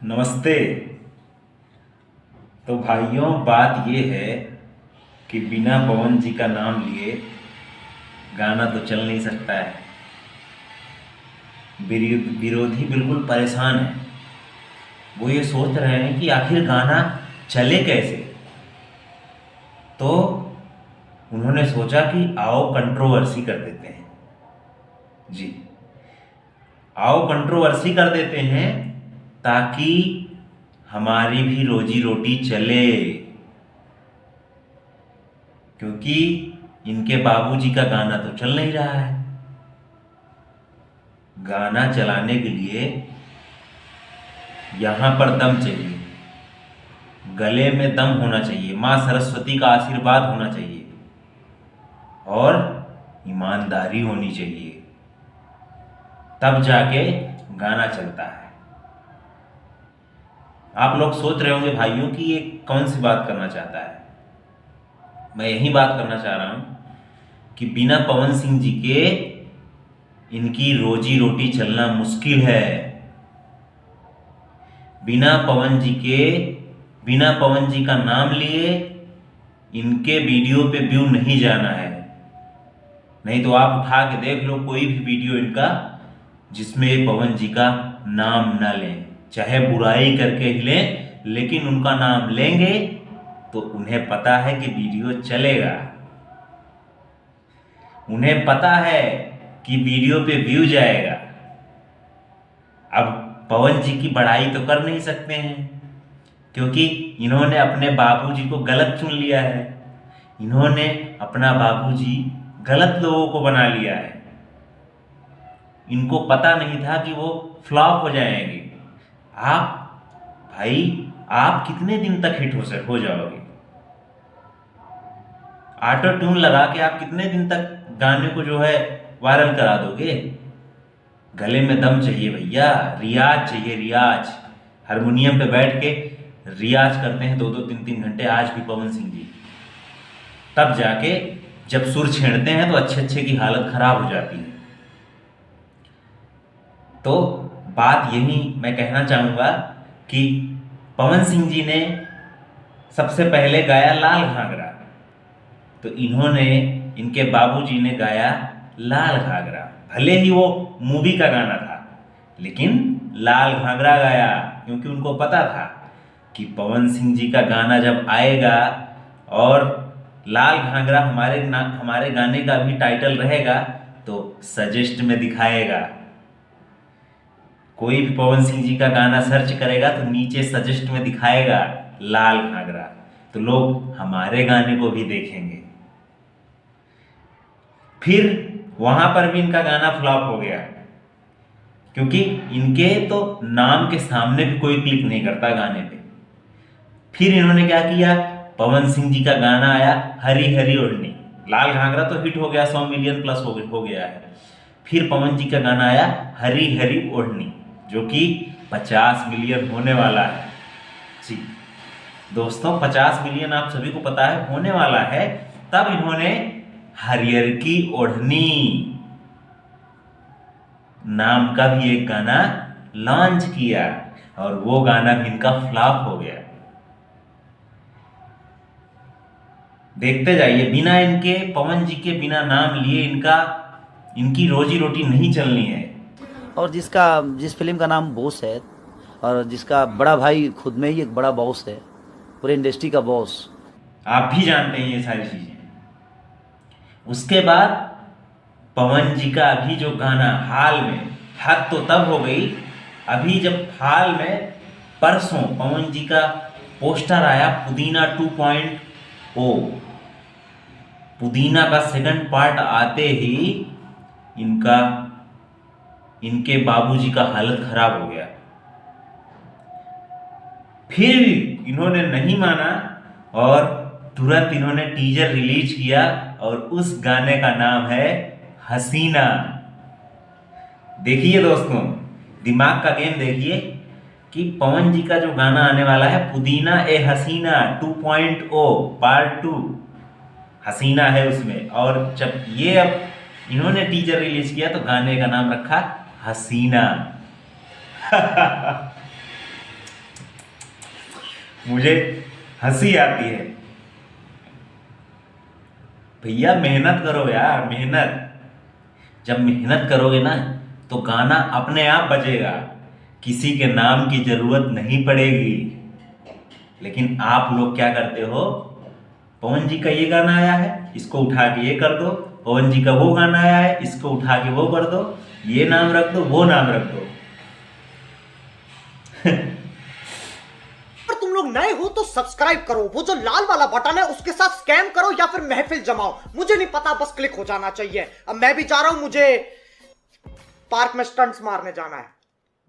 नमस्ते। तो भाइयों, बात ये है कि बिना पवन जी का नाम लिए गाना तो चल नहीं सकता है। विरोधी बिल्कुल परेशान है। वो ये सोच रहे हैं कि आखिर गाना चले कैसे। तो उन्होंने सोचा कि आओ कंट्रोवर्सी कर देते हैं। जी, आओ कंट्रोवर्सी कर देते हैं ताकि हमारी भी रोजी रोटी चले। क्योंकि इनके बाबूजी का गाना तो चल नहीं रहा है। गाना चलाने के लिए यहां पर दम चाहिए, गले में दम होना चाहिए, मां सरस्वती का आशीर्वाद होना चाहिए और ईमानदारी होनी चाहिए, तब जाके गाना चलता है। आप लोग सोच रहे होंगे भाइयों कि ये कौन सी बात करना चाहता है। मैं यही बात करना चाह रहा हूं कि बिना पवन सिंह जी के इनकी रोजी रोटी चलना मुश्किल है। बिना पवन जी का नाम लिए इनके वीडियो पे व्यू नहीं जाना है। नहीं तो आप उठा के देख लो कोई भी वीडियो इनका जिसमें पवन जी का नाम ना लें, चाहे बुराई करके ही लें, लेकिन उनका नाम लेंगे तो उन्हें पता है कि वीडियो चलेगा। उन्हें पता है कि वीडियो पे व्यू जाएगा। अब पवन जी की बड़ाई तो कर नहीं सकते हैं क्योंकि इन्होंने अपने बाबूजी को गलत चुन लिया है। इन्होंने अपना बाबूजी गलत लोगों को बना लिया है। इनको पता नहीं था कि वो फ्लॉप हो जाएंगे। आप कितने दिन तक हिट हो जाओगे। ऑटो ट्यून लगा के आप कितने दिन तक गाने को जो है वायरल करा दोगे। गले में दम चाहिए भैया, रियाज चाहिए, रियाज। हारमोनियम पे बैठ के रियाज करते हैं 2-2 3-3 घंटे आज भी पवन सिंह जी। तब जाके जब सुर छेड़ते हैं तो अच्छे की हालत खराब हो जाती है। तो बात यही मैं कहना चाहूंगा कि पवन सिंह जी ने सबसे पहले गाया लाल घाघरा, तो इनके बाबूजी ने गाया लाल घाघरा। भले ही वो मूवी का गाना था लेकिन लाल घाघरा गाया क्योंकि उनको पता था कि पवन सिंह जी का गाना जब आएगा और लाल घाघरा हमारे गाने का भी टाइटल रहेगा तो सजेस्ट में दिखाएगा। कोई भी पवन सिंह जी का गाना सर्च करेगा तो नीचे सजेस्ट में दिखाएगा लाल घाघरा, तो लोग हमारे गाने को भी देखेंगे। फिर वहां पर भी इनका गाना फ्लॉप हो गया क्योंकि इनके तो नाम के सामने भी कोई क्लिक नहीं करता गाने पे। फिर इन्होंने क्या किया, पवन सिंह जी का गाना आया हरी हरी ओढ़नी। लाल घाघरा तो हिट हो गया, 100 मिलियन प्लस हो गया है। फिर पवन जी का गाना आया हरी हरी ओढ़नी जो कि 50 मिलियन होने वाला है। जी दोस्तों, 50 मिलियन आप सभी को पता है होने वाला है। तब इन्होंने हरियर की ओढ़नी नाम का भी एक गाना लॉन्च किया और वो गाना भी इनका फ्लॉप हो गया। देखते जाइए, बिना इनके पवन जी के बिना नाम लिए इनकी रोजी रोटी नहीं चलनी है। और जिस फिल्म का नाम बॉस है और जिसका बड़ा भाई खुद में ही एक बड़ा बॉस है, पूरे इंडस्ट्री का बॉस। आप भी जानते हैं ये सारी चीजें। उसके बाद पवन जी का अभी जो गाना हाल में, हद तो तब हो गई अभी जब हाल में परसों पवन जी का पोस्टर आया पुदीना 2.0। पुदीना का सेकंड पार्ट आते ही इनके बाबूजी का हालत खराब हो गया। फिर भी इन्होंने नहीं माना और तुरंत इन्होंने टीजर रिलीज किया और उस गाने का नाम है हसीना। देखिए दोस्तों, दिमाग का गेम देखिए कि पवन जी का जो गाना आने वाला है पुदीना ए हसीना 2.0 पार्ट 2 हसीना है उसमें। और जब ये अब इन्होंने टीजर रिलीज किया तो गाने का नाम रखा हसीना। मुझे हंसी आती है। भैया मेहनत करो यार, मेहनत। जब मेहनत करोगे ना तो गाना अपने आप बजेगा, किसी के नाम की जरूरत नहीं पड़ेगी। लेकिन आप लोग क्या करते हो, पवन जी का ये गाना आया है इसको उठा के ये कर दो, पवन जी का वो गाना आया है इसको उठा के वो कर दो, ये नाम रख दो वो नाम रख दो। अगर तुम लोग नए हो तो सब्सक्राइब करो, वो जो लाल वाला बटन है उसके साथ स्कैम करो या फिर महफिल जमाओ, मुझे नहीं पता, बस क्लिक हो जाना चाहिए। अब मैं भी जा रहा हूं, मुझे पार्क में स्टंट्स मारने जाना है।